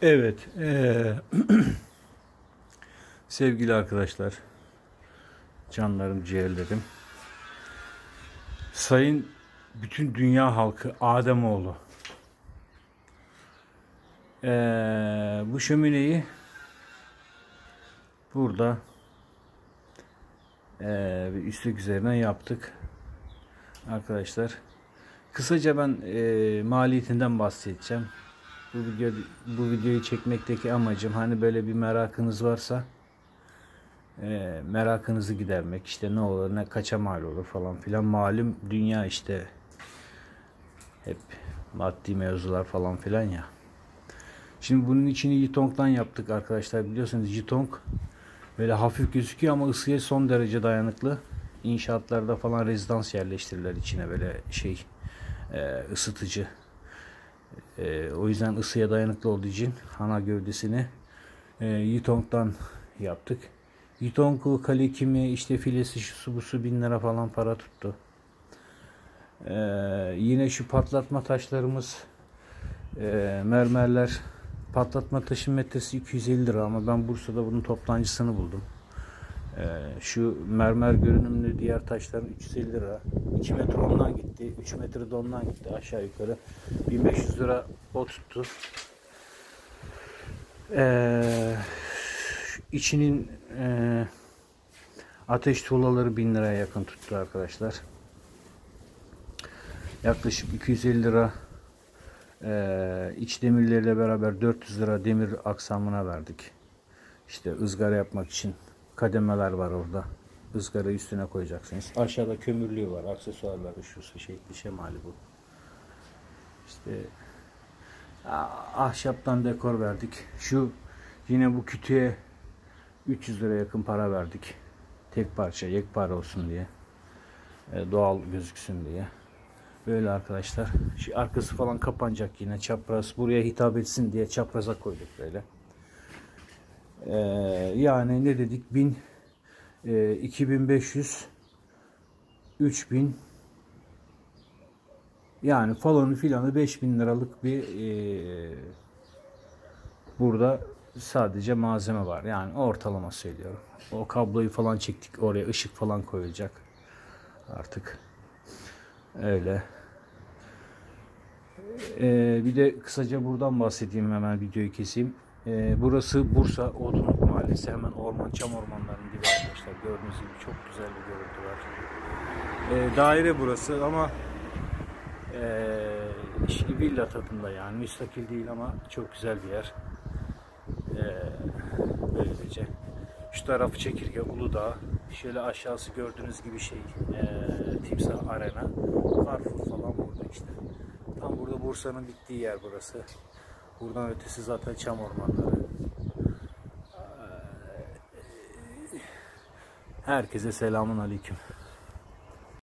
Evet, sevgili arkadaşlar, canlarım, ciğerlerim, sayın bütün dünya halkı, Ademoğlu, bu şömineyi burada bir üstlük üzerine yaptık arkadaşlar. Kısaca ben maliyetinden bahsedeceğim. Bu videoyu çekmekteki amacım, hani böyle bir merakınız varsa merakınızı gidermek, işte ne olur ne kaça mal olur falan filan. Malum dünya işte hep maddi mevzular falan filan ya. Şimdi bunun içini Yitong'dan yaptık arkadaşlar, biliyorsunuz Yitong böyle hafif gözüküyor ama ısıya son derece dayanıklı. İnşaatlarda falan rezidans yerleştirirler içine, böyle ısıtıcı. O yüzden ısıya dayanıklı olduğu için ana gövdesini Yitong'dan yaptık. Yitong kale kimi, işte filesi, şusu busu 1000 lira falan para tuttu. Yine şu patlatma taşlarımız, mermerler, patlatma taşın metresi 250 lira ama ben Bursa'da bunun toptancısını buldum. Şu mermer görünümlü diğer taşların 350 lira. 2 metre ondan gitti. 3 metre de ondan gitti. Aşağı yukarı 1500 lira o tuttu. İçinin ateş tuğlaları 1000 liraya yakın tuttu arkadaşlar. Yaklaşık 250 lira iç demirleriyle beraber 400 lira demir aksamına verdik. İşte ızgara yapmak için kademeler var orada. Izgarayı üstüne koyacaksınız. Aşağıda kömürlüğü var, aksesuarları, şusu, şekli, şemali bu. İşte ahşaptan dekor verdik. Şu yine bu kütüğe 300 lira yakın para verdik. Tek parça, yekpare olsun diye. Doğal gözüksün diye. Böyle arkadaşlar. Şu arkası falan kapanacak yine. Çapraz buraya hitap etsin diye çapraza koyduk böyle. Yani ne dedik? 2500, 3000, yani falanı filanı 5000 liralık bir burada sadece malzeme var. Yani ortalama söylüyorum. O kabloyu falan çektik. Oraya ışık falan koyulacak. Artık öyle. Bir de kısaca buradan bahsedeyim, hemen videoyu keseyim. Burası Bursa Odunluk Mahallesi. Hemen çam ormanlarının dibi arkadaşlar. Gördüğünüz gibi çok güzel bir görüntü var. Daire burası ama villa tadında, yani müstakil değil ama çok güzel bir yer. Böylece şu tarafı Çekirge, Uludağ, şöyle aşağısı gördüğünüz gibi Timsah Arena, Carrefour falan burada işte. Tam burada Bursa'nın bittiği yer burası. Buradan ötesi zaten çam ormanları. Herkese selamun aleyküm.